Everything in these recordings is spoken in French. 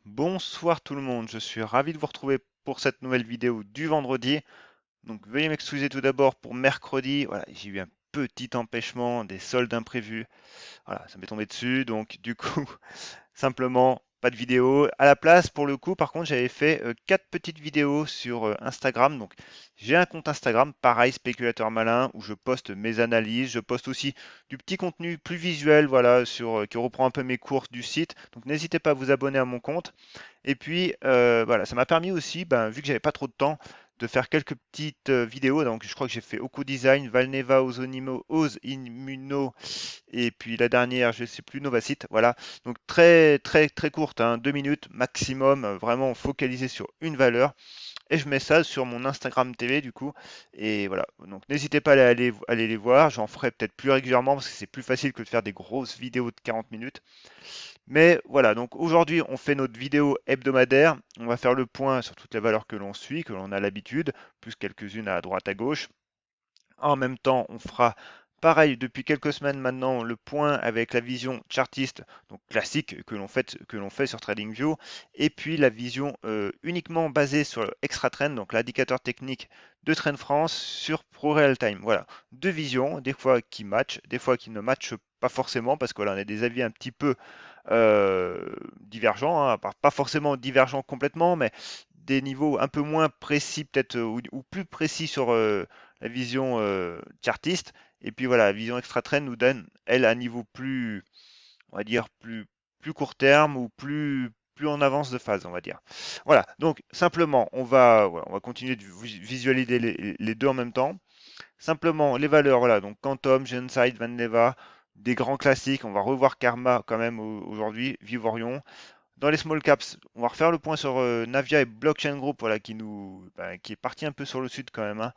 Bonsoir tout le monde, je suis ravi de vous retrouver pour cette nouvelle vidéo du vendredi. Donc veuillez m'excuser tout d'abord pour mercredi, voilà, j'ai eu un petit empêchement, des soldes imprévus, voilà, ça m'est tombé dessus, donc du coup simplement, pas de vidéo. À la place, pour le coup, par contre, j'avais fait quatre petites vidéos sur Instagram. Donc, j'ai un compte Instagram, pareil, spéculateur malin, où je poste mes analyses. Je poste aussi du petit contenu plus visuel, voilà, qui reprend un peu mes courses du site. Donc, n'hésitez pas à vous abonner à mon compte. Et puis, voilà, ça m'a permis aussi, ben, vu que j'avais pas trop de temps, de faire quelques petites vidéos. Donc, je crois que j'ai fait Oco Design, Valneva, Ozonimo, Oz Immuno et puis la dernière, je ne sais plus, Novacite, voilà. Donc très très très courte, hein, 2 minutes maximum, vraiment focalisé sur une valeur. Et je mets ça sur mon Instagram TV du coup. Et voilà. Donc n'hésitez pas à aller les voir. J'en ferai peut-être plus régulièrement parce que c'est plus facile que de faire des grosses vidéos de 40 minutes. Mais voilà, donc aujourd'hui on fait notre vidéo hebdomadaire. On va faire le point sur toutes les valeurs que l'on suit, que l'on a l'habitude, plus quelques-unes à droite à gauche. En même temps, on fera pareil depuis quelques semaines maintenant le point avec la vision chartiste, donc classique que l'on fait sur TradingView, et puis la vision uniquement basée sur le extra trend, donc l'indicateur technique de Trend France sur Pro Real Time. Voilà, deux visions, des fois qui matchent, des fois qui ne matchent pas forcément parce que là on a des avis un petit peu divergents, hein, pas forcément divergents complètement, mais des niveaux un peu moins précis peut-être ou plus précis sur la vision chartiste. Et puis voilà, la vision extra trend nous donne, elle, un niveau plus, on va dire, plus court terme ou plus en avance de phase, on va dire. Voilà, donc simplement, voilà, on va continuer de visualiser les deux en même temps. Simplement, les valeurs, voilà, donc Quantum, Genocide, Vanleva, des grands classiques. On va revoir Karma quand même aujourd'hui, Vivorion. Dans les small caps, on va refaire le point sur Navia et Blockchain Group, voilà, qui est parti un peu sur le sud quand même, hein.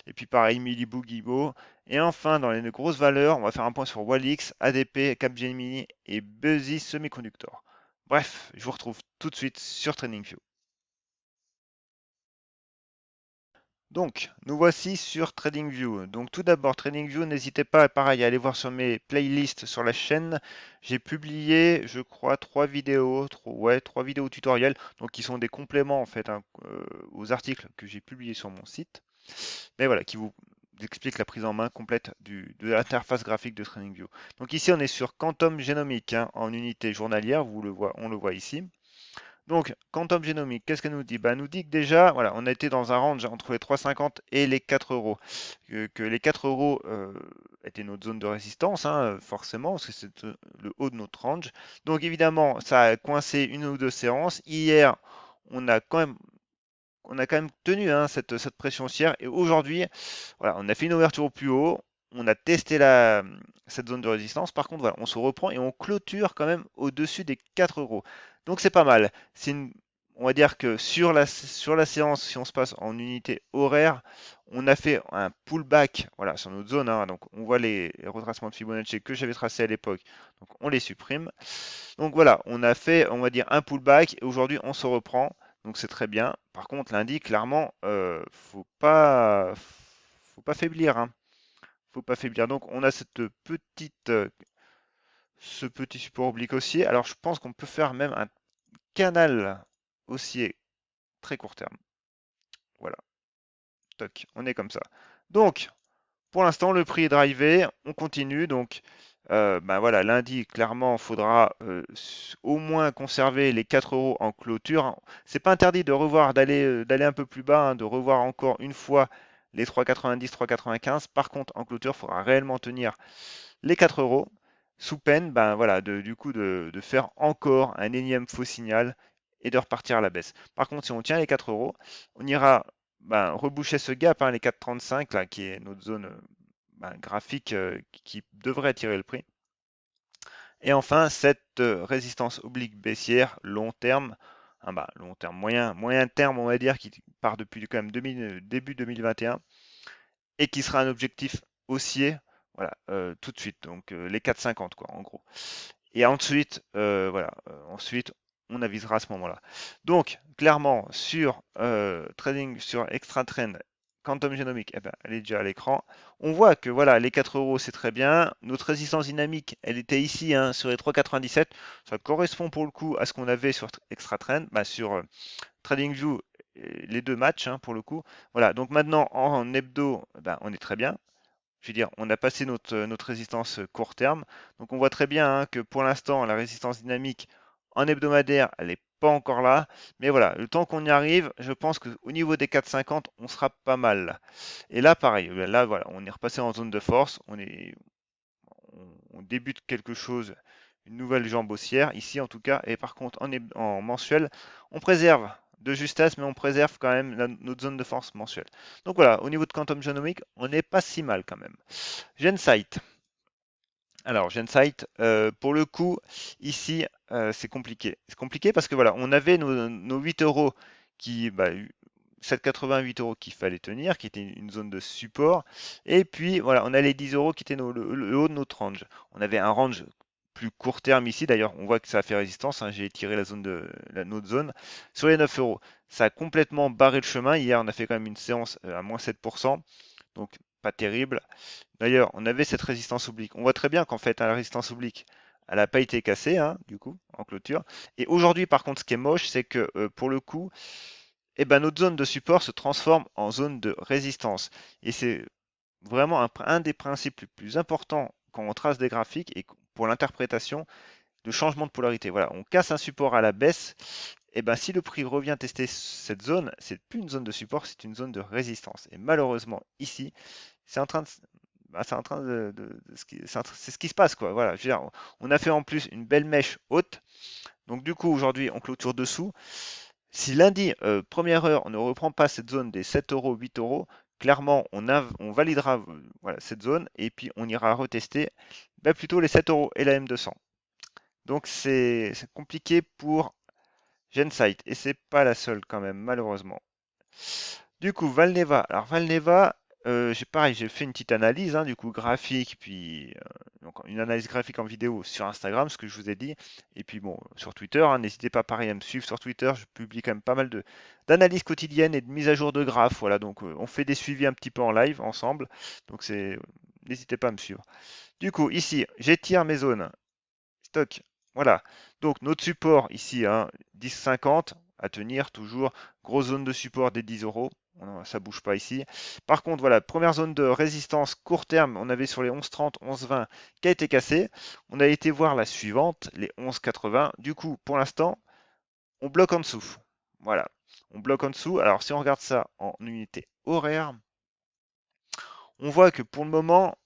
Et puis pareil, Miliboo, Gibo. Et enfin, dans les grosses valeurs, on va faire un point sur Walix, ADP, Capgemini et Buzzy Semiconductor. Bref, je vous retrouve tout de suite sur TradingView. Donc, nous voici sur TradingView. Donc, tout d'abord, TradingView, n'hésitez pas, pareil, à aller voir sur mes playlists sur la chaîne. J'ai publié, je crois, trois vidéos tutoriels, donc qui sont des compléments en fait, hein, aux articles que j'ai publiés sur mon site. Mais voilà, qui vous expliquent la prise en main complète de l'interface graphique de TradingView. Donc ici, on est sur Quantum Genomic, hein, en unité journalière, on le voit ici. Donc, Quantum Genomics, qu'est-ce qu'elle nous dit? Bah, elle nous dit que déjà, voilà, on a été dans un range entre les 3,50 et les 4 euros. Que les 4 euros étaient notre zone de résistance, hein, forcément, parce que c'est le haut de notre range. Donc, évidemment, ça a coincé une ou deux séances. Hier, on a quand même, on a quand même tenu, hein, cette pression haussière. Et aujourd'hui, voilà, on a fait une ouverture au plus haut. On a testé cette zone de résistance. Par contre, voilà, on se reprend et on clôture quand même au-dessus des 4 euros. Donc c'est pas mal. On va dire que sur la séance, si on se passe en unité horaire, on a fait un pullback, voilà, sur notre zone, hein. Donc on voit les retracements de Fibonacci que j'avais tracés à l'époque. Donc on les supprime. Donc voilà, on a fait, on va dire, un pullback et aujourd'hui on se reprend. Donc c'est très bien. Par contre, lundi, clairement, faut pas faiblir, hein. Faut pas faiblir. Donc on a ce petit support oblique haussier. Alors je pense qu'on peut faire même un canal haussier très court terme. Voilà, toc, on est comme ça. Donc pour l'instant, le prix est drivé. On continue. Donc ben voilà, lundi, clairement, il faudra au moins conserver les 4 euros en clôture. C'est pas interdit de revoir, d'aller un peu plus bas, hein, de revoir encore une fois les 3,90, 3,95. Par contre, en clôture, il faudra réellement tenir les 4 euros, sous peine ben voilà, du coup de faire encore un énième faux signal et de repartir à la baisse. Par contre, si on tient les 4 euros, on ira ben, reboucher ce gap, hein, les 4,35 là, qui est notre zone ben, graphique qui devrait tirer le prix. Et enfin, cette résistance oblique baissière long terme, hein, bah, long terme, moyen terme, on va dire, qui part depuis quand même début 2021 et qui sera un objectif haussier, voilà, tout de suite. Donc les 4,50 quoi, en gros. Et ensuite, voilà, ensuite on avisera à ce moment-là. Donc clairement sur trading, sur extra trend, Quantum Genomics, eh ben, elle est déjà à l'écran. On voit que voilà, les 4 euros, c'est très bien. Notre résistance dynamique, elle était ici hein, sur les 3,97. Ça correspond pour le coup à ce qu'on avait sur Extratrend, bah, sur TradingView, les deux matchs hein, pour le coup. Voilà, donc maintenant en hebdo, ben, on est très bien. Je veux dire, on a passé notre résistance court terme. Donc on voit très bien hein, que pour l'instant, la résistance dynamique en hebdomadaire, elle n'est pas encore là. Mais voilà, le temps qu'on y arrive, je pense qu'au niveau des 4,50, on sera pas mal. Et là, pareil, là, voilà, on est repassé en zone de force. On débute quelque chose, une nouvelle jambe haussière, ici en tout cas. Et par contre, en mensuel, on préserve de justesse, mais on préserve quand même notre zone de force mensuelle. Donc voilà, au niveau de Quantum Genomics, on n'est pas si mal quand même. Gensight. Alors, Gensight, pour le coup, ici, c'est compliqué. C'est compliqué parce que voilà, on avait nos 8 euros qui, 7,80, 8 euros qu'il fallait tenir, qui était une zone de support. Et puis, voilà, on a les 10 euros qui étaient le haut de notre range. On avait un range plus court terme ici. D'ailleurs, on voit que ça a fait résistance, hein. J'ai étiré notre zone sur les 9 euros. Ça a complètement barré le chemin. Hier, on a fait quand même une séance à moins 7%. Donc, pas terrible. D'ailleurs, on avait cette résistance oblique. On voit très bien qu'en fait, hein, la résistance oblique, elle n'a pas été cassée, hein, du coup, en clôture. Et aujourd'hui, par contre, ce qui est moche, c'est que pour le coup, eh ben, notre zone de support se transforme en zone de résistance. Et c'est vraiment un des principes les plus importants quand on trace des graphiques et pour l'interprétation de changement de polarité. Voilà, on casse un support à la baisse. Et ben, si le prix revient tester cette zone, c'est plus une zone de support, c'est une zone de résistance. Et malheureusement, ici, c'est en train de, c'est en train c'est ce qui se passe quoi. Voilà, je veux dire, on a fait en plus une belle mèche haute. Donc du coup aujourd'hui on clôture dessous. Si lundi première heure on ne reprend pas cette zone des 7 euros, 8 euros, clairement on validera voilà, cette zone et puis on ira retester plutôt les 7 euros et la M200. Donc c'est compliqué pour Gensight et c'est pas la seule quand même malheureusement. Du coup, Valneva. Alors Valneva, pareil, j'ai fait une petite analyse, hein, du coup graphique, puis donc une analyse graphique en vidéo sur Instagram, ce que je vous ai dit, et puis bon, sur Twitter, hein, n'hésitez pas pareil à me suivre sur Twitter, je publie quand même pas mal d'analyses quotidiennes et de mise à jour de graphes, voilà, donc on fait des suivis un petit peu en live ensemble, donc n'hésitez pas à me suivre. Du coup, ici, j'étire mes zones, stock, voilà, donc notre support ici, hein, 10,50 à tenir toujours, grosse zone de support des 10 euros. Ça bouge pas ici. Par contre, voilà, première zone de résistance court terme, on avait sur les 11,30, 11,20 qui a été cassée. On a été voir la suivante, les 11,80. Du coup, pour l'instant, on bloque en dessous. Voilà, on bloque en dessous. Alors, si on regarde ça en unité horaire, on voit que pour le moment,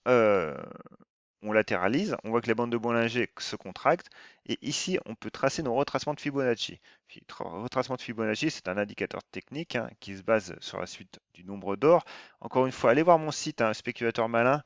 on latéralise, on voit que les bandes de Bollinger se contractent, et ici on peut tracer nos retracements de Fibonacci. Retracement de Fibonacci, c'est un indicateur technique hein, qui se base sur la suite du nombre d'or. Encore une fois, allez voir mon site, hein, Spéculateur Malin,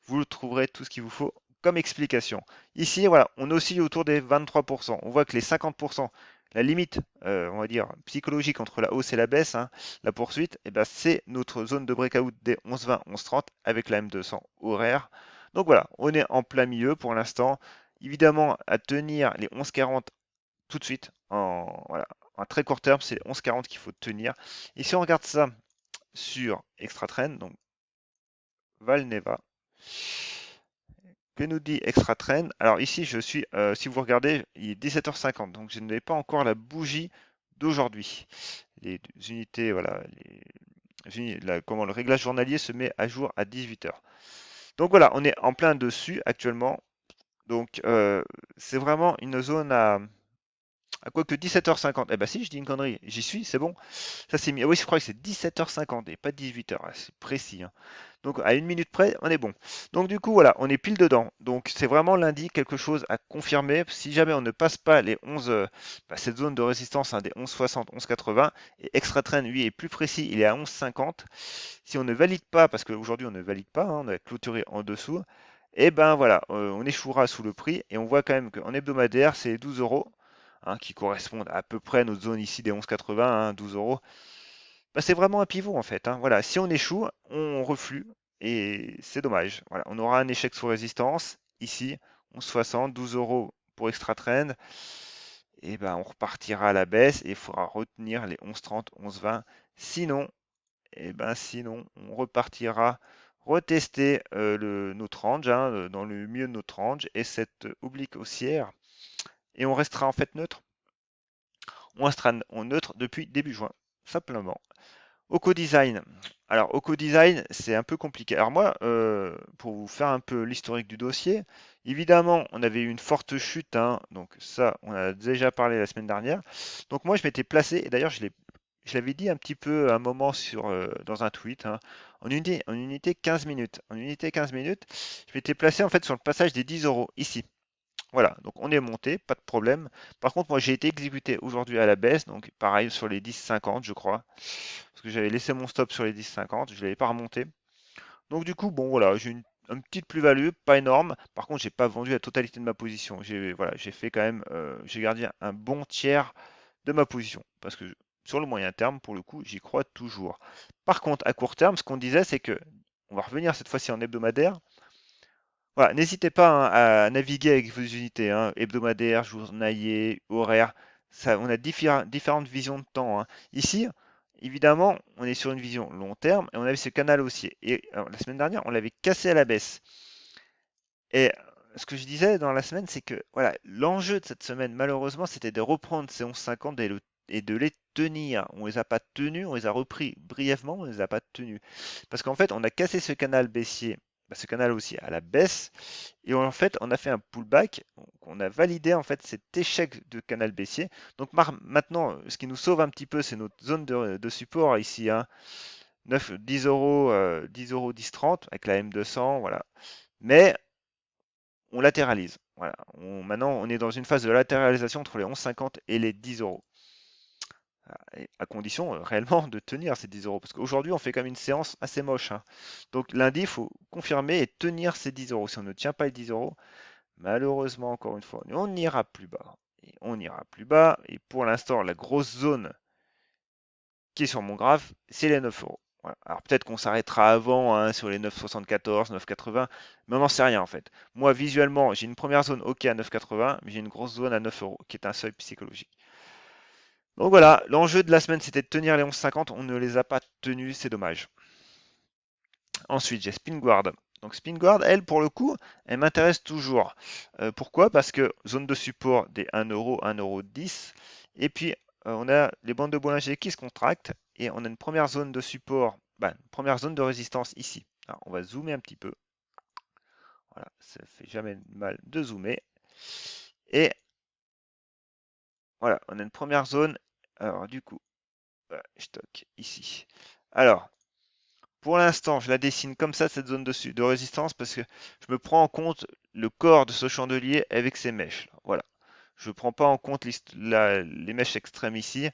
vous trouverez tout ce qu'il vous faut comme explication. Ici, voilà, on oscille autour des 23%. On voit que les 50%, la limite, on va dire, psychologique entre la hausse et la baisse, hein, la poursuite, eh ben, c'est notre zone de breakout des 11,20, 11,30 avec la M200 horaire. Donc voilà, on est en plein milieu pour l'instant. Évidemment, à tenir les 11,40 tout de suite, voilà, en très court terme, c'est les 11,40 qu'il faut tenir. Et si on regarde ça sur Extratrend, donc Valneva, que nous dit Extratrend? Alors ici, si vous regardez, il est 17h50, donc je n'avais pas encore la bougie d'aujourd'hui. Les unités, voilà, comment le réglage journalier se met à jour à 18h. Donc voilà, on est en plein dessus actuellement. Donc c'est vraiment une zone à quoi que 17h50. Eh ben si, je dis une connerie, j'y suis, c'est bon. Ça c'est mis. Ah oui, je crois que c'est 17h50 et pas 18h. Ah, c'est précis, hein. Donc à une minute près, on est bon. Donc du coup, voilà, on est pile dedans. Donc c'est vraiment lundi quelque chose à confirmer. Si jamais on ne passe pas les 11, cette zone de résistance hein, des 11,60, 11,80, et Extra Trend, lui, est plus précis, il est à 11,50. Si on ne valide pas, parce qu'aujourd'hui on ne valide pas, hein, on a clôturé en dessous, et ben voilà, on échouera sous le prix. Et on voit quand même qu'en hebdomadaire, c'est 12 euros. Hein, qui correspondent à peu près à notre zone ici des 11,80, hein, 12 euros. Bah, c'est vraiment un pivot en fait, hein. Voilà, si on échoue, on reflue et c'est dommage. Voilà, on aura un échec sous résistance. Ici, 11,60, 12 euros pour extra trend. Et ben on repartira à la baisse et il faudra retenir les 11,30, 11,20. Sinon, et ben sinon, on repartira retester notre range, hein, dans le milieu de notre range, et cette oblique haussière, et on restera en fait neutre. On restera en neutre depuis début juin, simplement. Oco Design. Alors, Oco Design, c'est un peu compliqué. Alors moi, pour vous faire un peu l'historique du dossier, évidemment, on avait eu une forte chute, hein, donc ça, on a déjà parlé la semaine dernière. Donc moi, je m'étais placé, et d'ailleurs, je l'avais dit un petit peu à un moment dans un tweet, hein, en unité 15 minutes. En unité 15 minutes, je m'étais placé en fait sur le passage des 10 euros, ici. Voilà, donc on est monté, pas de problème. Par contre, moi, j'ai été exécuté aujourd'hui à la baisse, donc pareil sur les 10,50, je crois. Parce que j'avais laissé mon stop sur les 10,50, je ne l'avais pas remonté. Donc du coup, bon voilà, j'ai une petite plus-value, pas énorme. Par contre, j'ai pas vendu la totalité de ma position. J'ai fait quand même, j'ai gardé un bon tiers de ma position. Parce que sur le moyen terme, pour le coup, j'y crois toujours. Par contre, à court terme, ce qu'on disait, c'est que on va revenir cette fois-ci en hebdomadaire. Voilà, n'hésitez pas, hein, à naviguer avec vos unités, hein, hebdomadaire, journalier, horaire. Ça, on a différentes visions de temps, hein. Ici, évidemment, on est sur une vision long terme et on avait ce canal haussier. Et alors, la semaine dernière, on l'avait cassé à la baisse. Et ce que je disais dans la semaine, c'est que voilà, l'enjeu de cette semaine, malheureusement, c'était de reprendre ces 11,50 et de les tenir. On les a pas tenus, on les a repris brièvement, on les a pas tenus. Parce qu'en fait, on a cassé ce canal baissier, ce canal aussi à la baisse, et en fait, on a fait un pullback, donc on a validé en fait cet échec de canal baissier. Donc maintenant, ce qui nous sauve un petit peu, c'est notre zone de support ici, hein, 9, 10 euros, 10 euros, 10, 30 avec la M200, voilà. Mais on latéralise. Voilà. Maintenant, on est dans une phase de latéralisation entre les 11,50 et les 10 euros. À condition réellement de tenir ces 10 euros. Parce qu'aujourd'hui, on fait quand même une séance assez moche, hein. Donc lundi, il faut confirmer et tenir ces 10 euros. Si on ne tient pas les 10 euros, malheureusement, encore une fois, on n'ira plus bas. Et on ira plus bas. Et pour l'instant, la grosse zone qui est sur mon graphe, c'est les 9 euros. Voilà. Alors peut-être qu'on s'arrêtera avant, hein, sur les 9,74, 9,80, mais on n'en sait rien en fait. Moi, visuellement, j'ai une première zone OK à 9,80, mais j'ai une grosse zone à 9 euros, qui est un seuil psychologique. Donc voilà, l'enjeu de la semaine, c'était de tenir les 11,50. On ne les a pas tenus, c'est dommage. Ensuite, j'ai Spinguard. Donc Spinguard, elle, pour le coup, elle m'intéresse toujours. Pourquoi? Parce que zone de support des 1 euro, 1,10 €. Et puis, on a les bandes de Bollinger qui se contractent. Et on a une première zone de support, une première zone de résistance ici. Alors, on va zoomer un petit peu. Voilà, ça fait jamais de mal de zoomer. Et voilà, on a une première zone. Alors, du coup, je toque ici. Alors, pour l'instant, je la dessine comme ça, cette zone de résistance, parce que je me prends en compte le corps de ce chandelier avec ses mèches. Voilà. Je ne prends pas en compte les mèches extrêmes ici.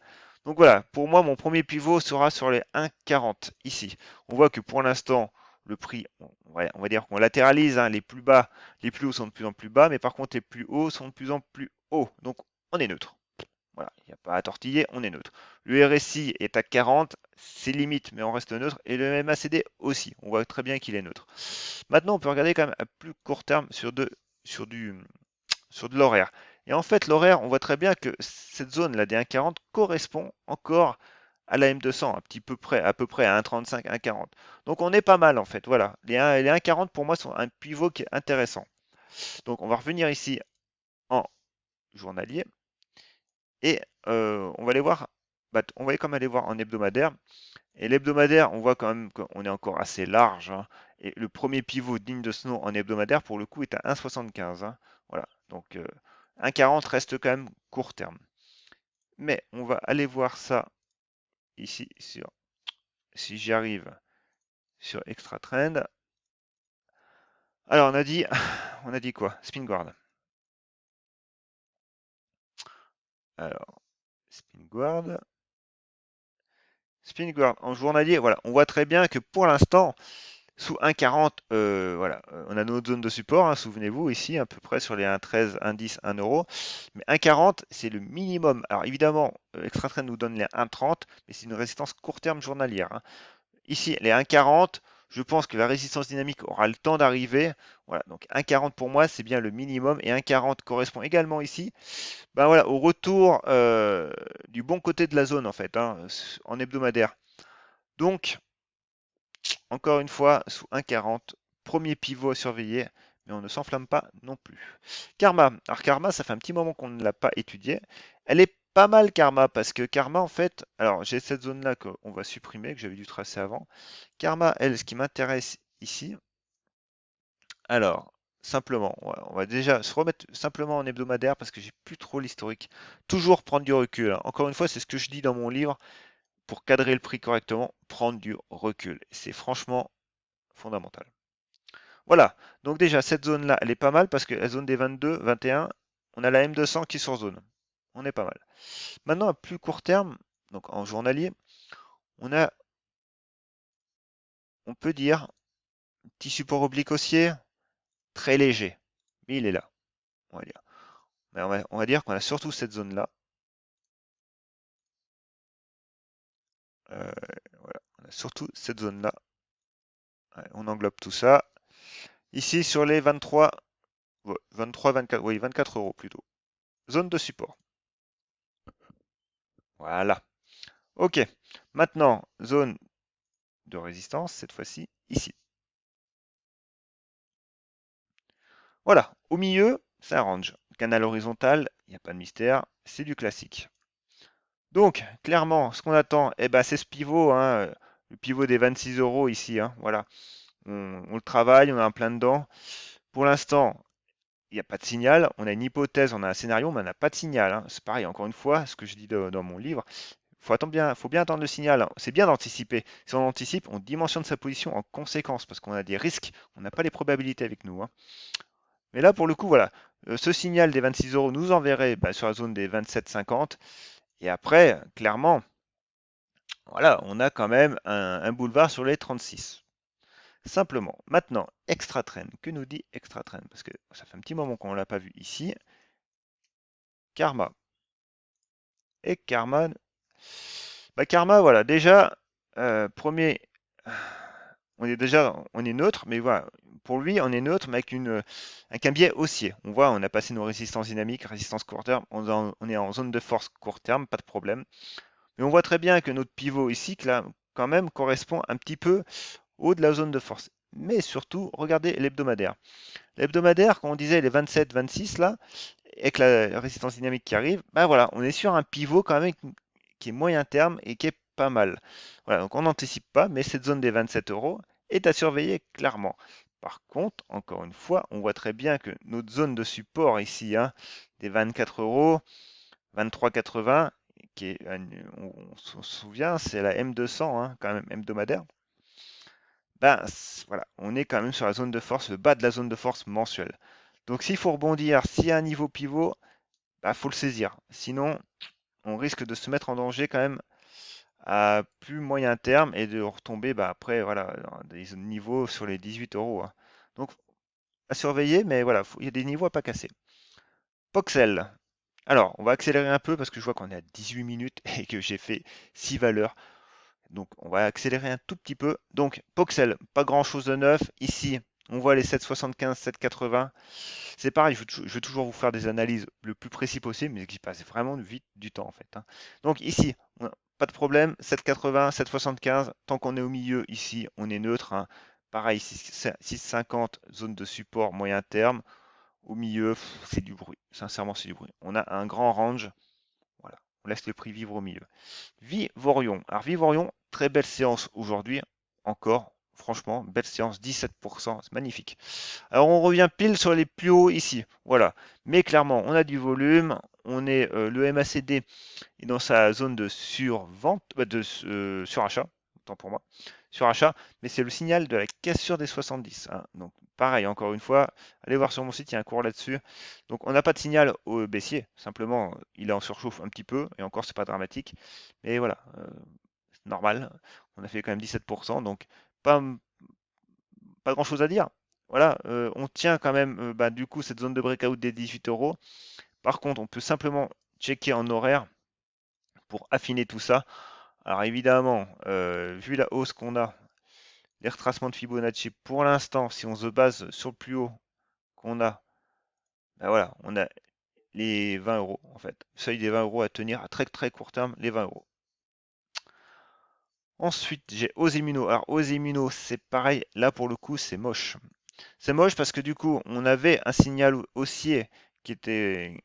Donc voilà, pour moi, mon premier pivot sera sur les 1,40 ici. On voit que pour l'instant, le prix, on va dire qu'on latéralise, hein, les plus bas, les plus hauts sont de plus en plus bas, mais par contre, les plus hauts sont de plus en plus hauts. Donc, on est neutre. Voilà, il n'y a pas à tortiller, on est neutre. Le RSI est à 40, c'est limite, mais on reste neutre. Et le MACD aussi, on voit très bien qu'il est neutre. Maintenant, on peut regarder quand même à plus court terme sur, du, sur de l'horaire. Et en fait, l'horaire, on voit très bien que cette zone-là des 1,40 correspond encore à la M200, à peu près à 1,35, 1,40. Donc on est pas mal en fait. Voilà, les 1,40 pour moi sont un pivot qui est intéressant. Donc on va revenir ici en journalier. Et on va aller voir, on va quand même aller voir en hebdomadaire. Et l'hebdomadaire, on voit quand même qu'on est encore assez large, hein. Et le premier pivot digne de ce nom en hebdomadaire, pour le coup, est à 1,75, hein. Voilà. Donc 1,40 reste quand même court terme. Mais on va aller voir ça ici si j'y arrive, sur Extra Trend. Alors on a dit quoi? Spin Guard. Alors, Spin Guard. Spin Guard en journalier, voilà, on voit très bien que pour l'instant, sous 1,40, voilà, on a notre zone de support, hein, souvenez-vous, ici, à peu près sur les 1,13, 1,10, 1 euro. Mais 1,40, c'est le minimum. Alors évidemment, Extratrend nous donne les 1,30, mais c'est une résistance court terme journalière, hein. Ici, les 1,40, je pense que la résistance dynamique aura le temps d'arriver. Voilà, donc 1,40 pour moi, c'est bien le minimum. Et 1,40 correspond également ici, voilà, au retour du bon côté de la zone, en fait, hein, en hebdomadaire. Donc, encore une fois, sous 1,40, premier pivot à surveiller, mais on ne s'enflamme pas non plus. Karma. Alors Karma, ça fait un petit moment qu'on ne l'a pas étudié. Elle est pas mal Karma, parce que Karma, en fait, alors j'ai cette zone-là qu'on va supprimer, que j'avais dû tracer avant. Karma, elle, ce qui m'intéresse ici, alors, simplement, on va déjà se remettre simplement en hebdomadaire, parce que j'ai plus trop l'historique. Toujours prendre du recul, hein. Encore une fois, c'est ce que je dis dans mon livre, pour cadrer le prix correctement, prendre du recul. C'est franchement fondamental. Voilà, donc déjà cette zone-là, elle est pas mal parce que la zone des 22, 21, on a la M200 qui est sur zone. On est pas mal. Maintenant, à plus court terme, donc en journalier, on a, on peut dire, petit support oblique haussier, très léger. Mais il est là, on va dire. Mais on va dire qu'on a surtout cette zone-là. Voilà, on a surtout cette zone-là. Ouais, on englobe tout ça. Ici, sur les 23, ouais, 23, 24, oui, 24 euros plutôt. Zone de support. Voilà. Ok. Maintenant, zone de résistance, cette fois-ci, ici. Voilà. Au milieu, c'est un range. Canal horizontal, il n'y a pas de mystère, c'est du classique. Donc, clairement, ce qu'on attend, eh ben, c'est ce pivot, hein, le pivot des 26 euros ici, hein, voilà. On le travaille, on est en plein dedans. Pour l'instant, il n'y a pas de signal. On a une hypothèse, on a un scénario, mais on n'a pas de signal, hein. C'est pareil, encore une fois, ce que je dis dans mon livre. Faut bien attendre le signal, hein. C'est bien d'anticiper. Si on anticipe, on dimensionne sa position en conséquence parce qu'on a des risques, on n'a pas les probabilités avec nous, hein. Mais là, pour le coup, voilà, ce signal des 26 euros nous enverrait bah, sur la zone des 27,50. Et après, clairement, voilà, on a quand même un boulevard sur les 36. Simplement. Maintenant, extra trend. Que nous dit extra trend? Parce que ça fait un petit moment qu'on ne l'a pas vu ici. Karma. Et Karma. Bah, Karma, voilà, déjà, premier, on est neutre, mais voilà, pour lui, on est neutre, mais avec un biais haussier. On voit, on a passé nos résistances dynamiques, résistance court terme, on est en zone de force court terme, pas de problème. Mais on voit très bien que notre pivot ici, là, quand même, correspond un petit peu haut de la zone de force. Mais surtout, regardez l'hebdomadaire. L'hebdomadaire, quand on disait les 27, 26 là, avec la résistance dynamique qui arrive, ben voilà, on est sur un pivot quand même qui est moyen terme et qui est pas mal. Voilà, donc on n'anticipe pas, mais cette zone des 27 euros est à surveiller clairement. Par contre, encore une fois, on voit très bien que notre zone de support ici, hein, des 24 euros, 23,80, qui est, on se souvient, c'est la M200, hein, quand même hebdomadaire. Ben voilà, on est quand même sur la zone de force, le bas de la zone de force mensuelle. Donc s'il faut rebondir, s'il y a un niveau pivot, bah, faut le saisir. Sinon, on risque de se mettre en danger quand même à plus moyen terme et de retomber bah, après voilà, dans des niveaux sur les 18 euros, hein. Donc à surveiller, mais voilà, il y a des niveaux à pas casser. Poxel. Alors, on va accélérer un peu parce que je vois qu'on est à 18 minutes et que j'ai fait 6 valeurs. Donc on va accélérer un tout petit peu. Donc Poxel, pas grand chose de neuf. Ici, on voit les 7,75, 7,80. C'est pareil, je vais toujours vous faire des analyses le plus précis possible, mais qui passent vraiment vite du temps en fait, hein. Donc ici, pas de problème, 7,80, 7,75. Tant qu'on est au milieu ici, on est neutre, hein. Pareil, 6,50, zone de support moyen terme. Au milieu, c'est du bruit. Sincèrement, c'est du bruit. On a un grand range. Voilà, on laisse le prix vivre au milieu. Vivorion. Alors Vivorion, très belle séance aujourd'hui, encore, franchement, belle séance, 17%, c'est magnifique. Alors on revient pile sur les plus hauts ici, voilà. Mais clairement, on a du volume, on est le MACD est dans sa zone de survente, surachat, autant pour moi, surachat, mais c'est le signal de la cassure des 70, hein. Donc pareil, encore une fois, allez voir sur mon site, il y a un cours là-dessus. Donc on n'a pas de signal au baissier, simplement il est en surchauffe un petit peu, et encore c'est pas dramatique. Mais voilà, c'est normal, on a fait quand même 17%, donc pas, pas grand-chose à dire. Voilà, on tient quand même bah, du coup cette zone de breakout des 18 euros. Par contre, on peut simplement checker en horaire pour affiner tout ça. Alors évidemment, vu la hausse qu'on a, les retracements de Fibonacci, pour l'instant, si on se base sur le plus haut qu'on a, ben voilà, on a les 20 euros en fait. Seuil des 20 euros à tenir à très très court terme, les 20 euros. Ensuite, j'ai Osimino. Alors, Osimino, c'est pareil. Là, pour le coup, c'est moche. C'est moche parce que du coup, on avait un signal haussier qui était,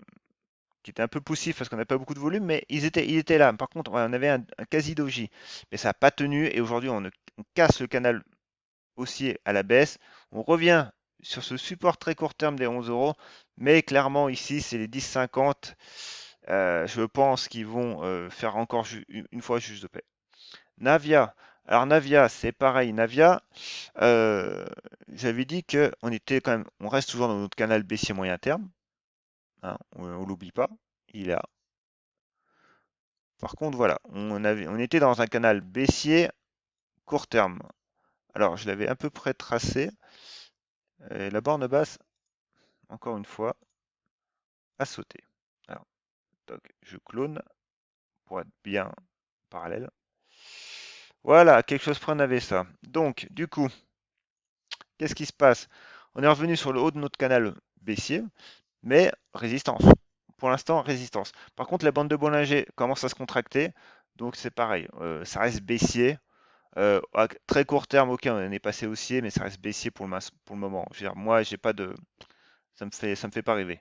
qui était un peu poussif parce qu'on n'a pas beaucoup de volume, mais il était là. Par contre, on avait un quasi doji, mais ça n'a pas tenu. Et aujourd'hui, on casse le canal haussier à la baisse. On revient sur ce support très court terme des 11 euros, mais clairement ici, c'est les 10,50. Je pense qu'ils vont faire encore une fois juste de paix. Navia. Alors Navia, c'est pareil. Navia, j'avais dit que on était quand même, on reste toujours dans notre canal baissier moyen terme, hein, on l'oublie pas. Il est là. Par contre, voilà, on était dans un canal baissier court terme. Alors, je l'avais à peu près tracé. Et la borne basse, encore une fois, a sauté. Alors, toc, je clone pour être bien parallèle. Voilà, quelque chose près on avait ça. Donc, du coup, qu'est-ce qui se passe? On est revenu sur le haut de notre canal baissier, mais résistance. Pour l'instant, résistance. Par contre, la bande de Bollinger commence à se contracter, donc c'est pareil. Ça reste baissier. À très court terme, ok, on est passé haussier, mais ça reste baissier pour le moment. Je veux dire, moi, j'ai pas de, ça me fait pas rêver.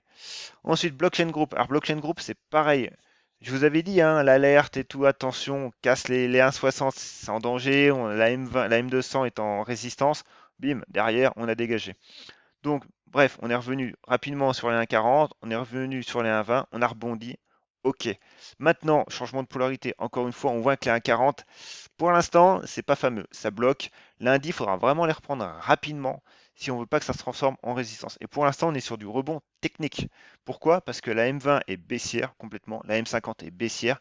Ensuite, Blockchain Group. Alors, Blockchain Group, c'est pareil. Je vous avais dit, hein, l'alerte et tout, attention, on casse les 1,60, c'est en danger. La M20, la M200 est en résistance. Bim, derrière, on a dégagé. Donc, bref, on est revenu rapidement sur les 1,40, on est revenu sur les 1,20, on a rebondi. Ok. Maintenant, changement de polarité. Encore une fois, on voit que les 1,40, pour l'instant, c'est pas fameux. Ça bloque. Lundi, il faudra vraiment les reprendre rapidement si on veut pas que ça se transforme en résistance. Et pour l'instant, on est sur du rebond technique. Pourquoi? Parce que la M20 est baissière complètement, la M50 est baissière.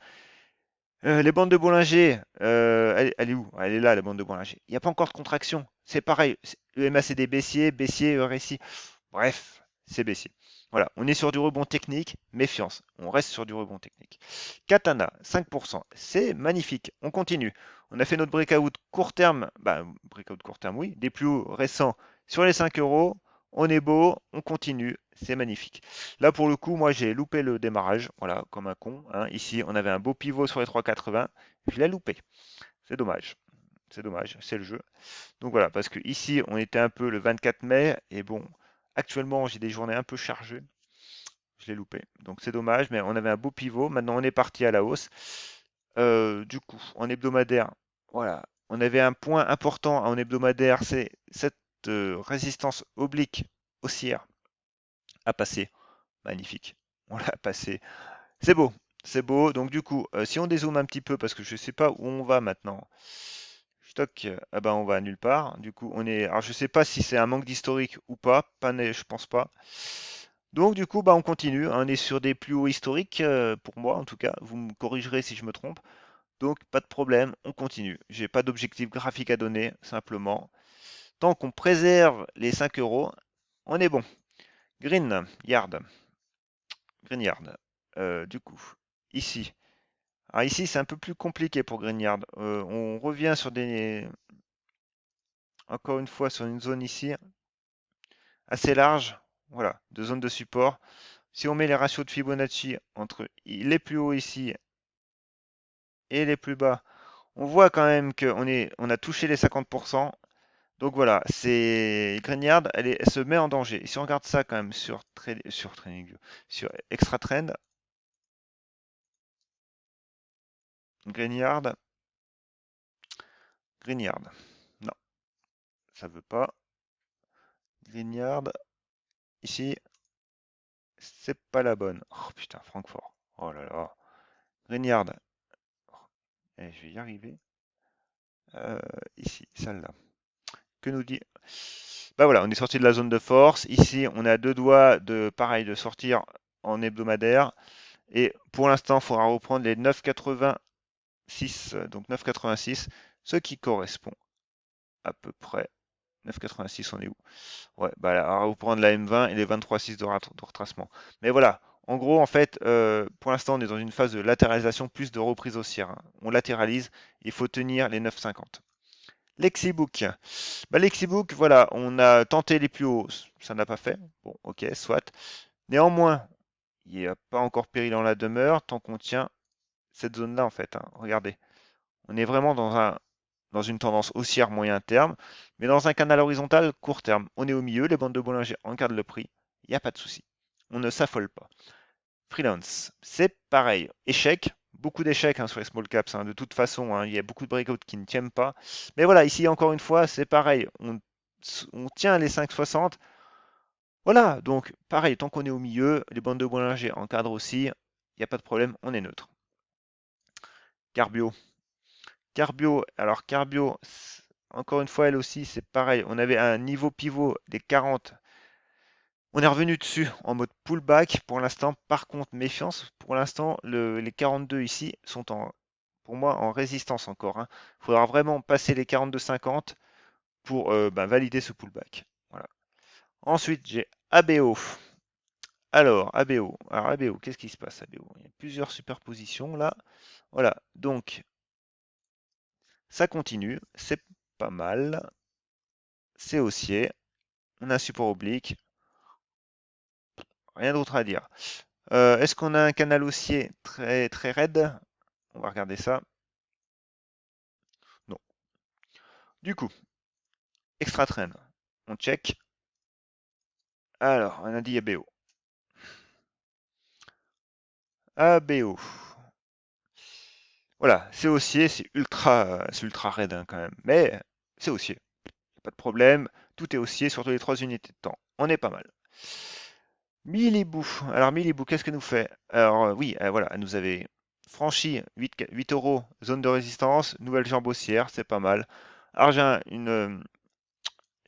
Les bandes de Bollinger, elle est où? Elle est là, la bande de Bollinger. Il n'y a pas encore de contraction. C'est pareil. Le MACD baissier, baissier, RSI. Bref, c'est baissier. Voilà, on est sur du rebond technique, méfiance, on reste sur du rebond technique. Katana, 5%, c'est magnifique, on continue. On a fait notre breakout court terme, breakout court terme, oui, des plus hauts récents sur les 5 euros. On est beau, on continue, c'est magnifique. Là, pour le coup, moi, j'ai loupé le démarrage, voilà, comme un con, hein. Ici, on avait un beau pivot sur les 3,80, je l'ai loupé. C'est dommage, c'est le jeu. Donc voilà, parce que ici, on était un peu le 24 mai, et bon, actuellement, j'ai des journées un peu chargées. Je l'ai loupé. Donc c'est dommage, mais on avait un beau pivot. Maintenant, on est parti à la hausse. Du coup, en hebdomadaire, voilà, on avait un point important en hebdomadaire, c'est cette résistance oblique haussière à passer. Magnifique. On l'a passé. C'est beau. C'est beau. Donc du coup, si on dézoome un petit peu, parce que je ne sais pas où on va maintenant. Stock, ah ben on va nulle part. Du coup, on est. Alors je sais pas si c'est un manque d'historique ou pas. Je pense pas. Donc du coup, bah on continue. On est sur des plus hauts historiques, pour moi en tout cas. Vous me corrigerez si je me trompe. Donc pas de problème, on continue. J'ai pas d'objectif graphique à donner, simplement. Tant qu'on préserve les 5 euros, on est bon. Green Yard. Green Yard. Du coup, ici. Alors ici, c'est un peu plus compliqué pour Green Yard. On revient sur des. Encore une fois, sur une zone ici assez large. Voilà, de zone de support. Si on met les ratios de Fibonacci entre les plus hauts ici et les plus bas, on voit quand même on a touché les 50%. Donc voilà, c'est Grignard, elle se met en danger. Et si on regarde ça quand même sur TradingView, sur Extra Trend, Grignard, Grignard. Non, ça veut pas. Grignard, ici, c'est pas la bonne. Oh putain, Francfort. Oh là là. Grignard. Et je vais y arriver. Euh, Ici, celle-là. Que nous dit? Bah voilà, on est sorti de la zone de force. Ici, on est à deux doigts de, pareil, de sortir en hebdomadaire. Et pour l'instant, il faudra reprendre les 9,86, donc 9,86, ce qui correspond à peu près. 9,86, on est où? Ouais, bah là, on va reprendre la M20 et les 23,6 de retracement. Mais voilà, en gros, en fait, pour l'instant, on est dans une phase de latéralisation plus de reprise haussière, hein. On latéralise, il faut tenir les 9,50. Lexibook. Bah, Lexibook, voilà, on a tenté les plus hauts, ça n'a pas fait. Bon, ok, soit. Néanmoins, il n'y a pas encore péril en la demeure tant qu'on tient cette zone-là, en fait, hein. Regardez, on est vraiment dans un dans une tendance haussière moyen terme, mais dans un canal horizontal court terme. On est au milieu, les bandes de Bollinger encadrent le prix, il n'y a pas de souci. On ne s'affole pas. Freelance, c'est pareil. Échec, beaucoup d'échecs sur les small caps. De toute façon, il y a beaucoup de breakouts qui ne tiennent pas. Mais voilà, ici encore une fois, c'est pareil. On tient les 5,60. Voilà, donc pareil, tant qu'on est au milieu, les bandes de Bollinger encadrent aussi. Il n'y a pas de problème, on est neutre. Carbio. Carbio, alors Carbio, encore une fois, elle aussi, c'est pareil. On avait un niveau pivot des 40. On est revenu dessus en mode pullback pour l'instant. Par contre, méfiance, pour l'instant, les 42 ici sont pour moi en résistance encore. Il faudra vraiment passer les 42,50 pour valider ce pullback. Voilà. Ensuite, j'ai ABO. Alors, ABO. Alors, ABO, qu'est-ce qui se passe, ABO? Il y a plusieurs superpositions là. Voilà, donc ça continue, c'est pas mal. C'est haussier. On a un support oblique. Rien d'autre à dire. Est-ce qu'on a un canal haussier très, très raide? On va regarder ça. Non. Du coup, extra trend. On check. Alors, on a dit ABO. ABO. Voilà, c'est haussier, c'est ultra raide quand même. Mais c'est haussier. Pas de problème. Tout est haussier, surtout les 3 unités de temps. On est pas mal. Milibou. Alors Milibou, qu'est-ce que nous fait? Alors oui, voilà, elle nous avait franchi 8 euros, zone de résistance, nouvelle jambe haussière, c'est pas mal. Alors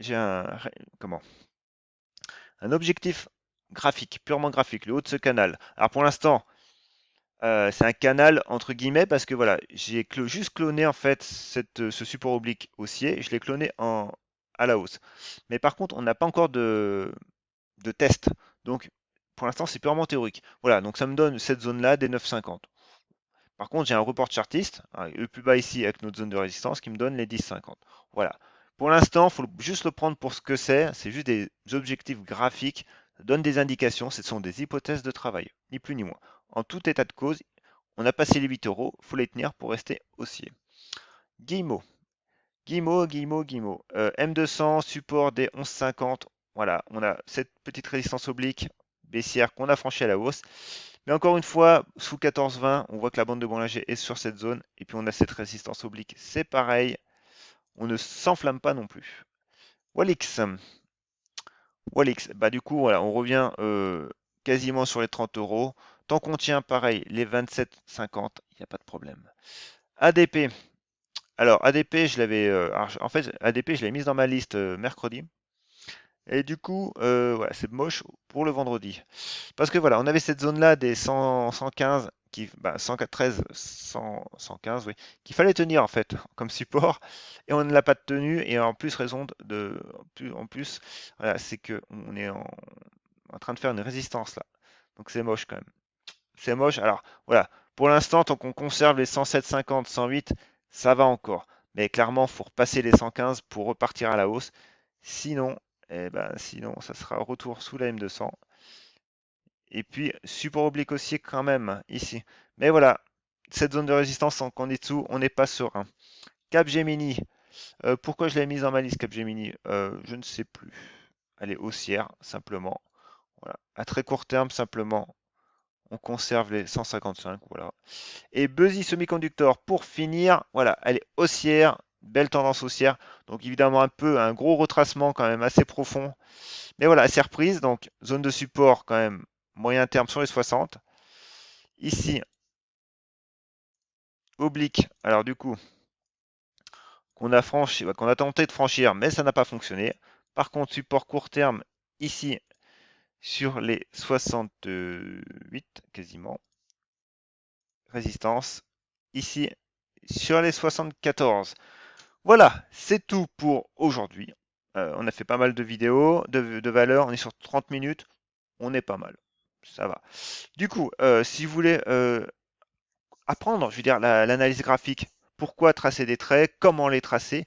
j'ai comment? Un objectif graphique, purement graphique, le haut de ce canal. Alors pour l'instant, c'est un canal entre guillemets parce que voilà, j'ai juste cloné en fait ce support oblique haussier, je l'ai cloné à la hausse. Mais par contre, on n'a pas encore de test. Donc, pour l'instant, c'est purement théorique. Voilà, donc ça me donne cette zone-là des 9,50. Par contre, j'ai un report chartiste, le plus bas ici avec notre zone de résistance, qui me donne les 10,50. Voilà. Pour l'instant, il faut juste le prendre pour ce que c'est juste des objectifs graphiques, ça donne des indications, ce sont des hypothèses de travail, ni plus ni moins. En tout état de cause, on a passé les 8 euros, il faut les tenir pour rester haussier. Guillemot. Guillemot. M200, support des 11,50. Voilà, on a cette petite résistance oblique baissière qu'on a franchie à la hausse. Mais encore une fois, sous 14,20, on voit que la bande de Bollinger est sur cette zone. Et puis on a cette résistance oblique. C'est pareil, on ne s'enflamme pas non plus. Walix. Walix, bah du coup, voilà, on revient quasiment sur les 30 euros. Tant qu'on tient pareil, les 27,50, il n'y a pas de problème. ADP. Alors, ADP, en fait, ADP, je l'ai mise dans ma liste mercredi. Et du coup, voilà, c'est moche pour le vendredi. Parce que voilà, on avait cette zone-là des 100, 115, 113, 100, 115, oui, qu'il fallait tenir en fait comme support, et on ne l'a pas tenu. Et en plus, en plus, voilà, c'est que on est en train de faire une résistance là. Donc c'est moche quand même. C'est moche. Alors voilà, pour l'instant, tant qu'on conserve les 107, 50, 108, ça va encore. Mais clairement, il faut repasser les 115 pour repartir à la hausse. Sinon, sinon, ça sera retour sous la M200. Et puis, support oblique haussier quand même, ici. Mais voilà, cette zone de résistance en est dessous, on n'est pas serein. Capgemini, pourquoi je l'ai mise dans ma liste Capgemini? Je ne sais plus. Elle est haussière, simplement. Voilà. À très court terme, simplement, on conserve les 155, voilà. Et Buzzy Semiconductor, pour finir, voilà, elle est haussière, belle tendance haussière. Donc évidemment un gros retracement quand même assez profond. Mais voilà, elle s'est reprise, donc zone de support quand même moyen terme sur les 60. Ici, oblique, alors du coup, qu'on a tenté de franchir, mais ça n'a pas fonctionné. Par contre, support court terme, ici, sur les 68, quasiment. Résistance, ici, sur les 74. Voilà, c'est tout pour aujourd'hui. On a fait pas mal de vidéos, de valeurs, on est sur 30 minutes, on est pas mal. Ça va. Du coup, si vous voulez apprendre, je veux dire, l'analyse graphique, pourquoi tracer des traits, comment les tracer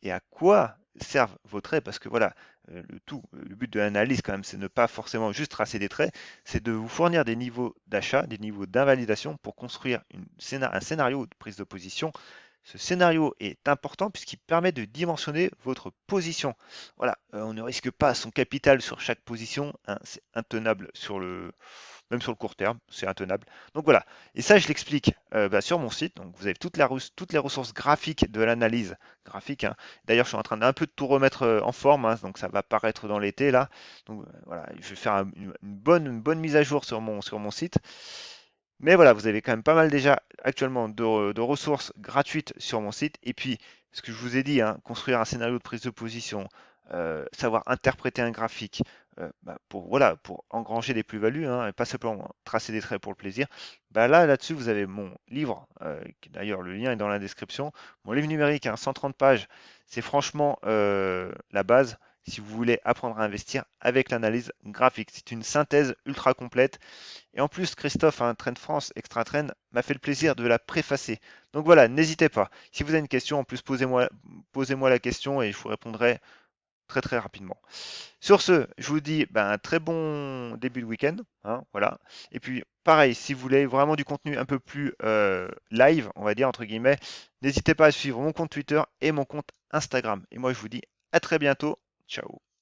et à quoi servent vos traits, parce que voilà, le but de l'analyse quand même, c'est ne pas forcément juste tracer des traits, c'est de vous fournir des niveaux d'achat, des niveaux d'invalidation pour construire un scénario de prise de position Ce scénario est important puisqu'il permet de dimensionner votre position. Voilà, on ne risque pas son capital sur chaque position, hein, c'est intenable même sur le court terme, c'est intenable. Donc voilà, et ça je l'explique sur mon site. Donc vous avez toutes les ressources graphiques de l'analyse graphique, hein. D'ailleurs, je suis en train d'un peu de tout remettre en forme, hein, donc ça va apparaître dans l'été là. Donc voilà, je vais faire une bonne mise à jour sur mon site. Mais voilà, vous avez quand même pas mal déjà actuellement de ressources gratuites sur mon site. Et puis, ce que je vous ai dit, hein, construire un scénario de prise de position, savoir interpréter un graphique, pour, voilà, pour engranger des plus-values, hein, et pas simplement tracer des traits pour le plaisir. Là-dessus, vous avez mon livre, d'ailleurs le lien est dans la description. Mon livre numérique, hein, 130 pages, c'est franchement la base si vous voulez apprendre à investir avec l'analyse graphique. C'est une synthèse ultra complète et en plus, Christophe, hein, Trend France Extra Trend, m'a fait le plaisir de la préfacer. Donc voilà, n'hésitez pas. Si vous avez une question, en plus, posez-moi la question et je vous répondrai très très rapidement. Sur ce, je vous dis un très bon début de week-end, hein, voilà. Et puis, pareil, si vous voulez vraiment du contenu un peu plus live, on va dire, entre guillemets, n'hésitez pas à suivre mon compte Twitter et mon compte Instagram. Et moi, je vous dis à très bientôt. Ciao.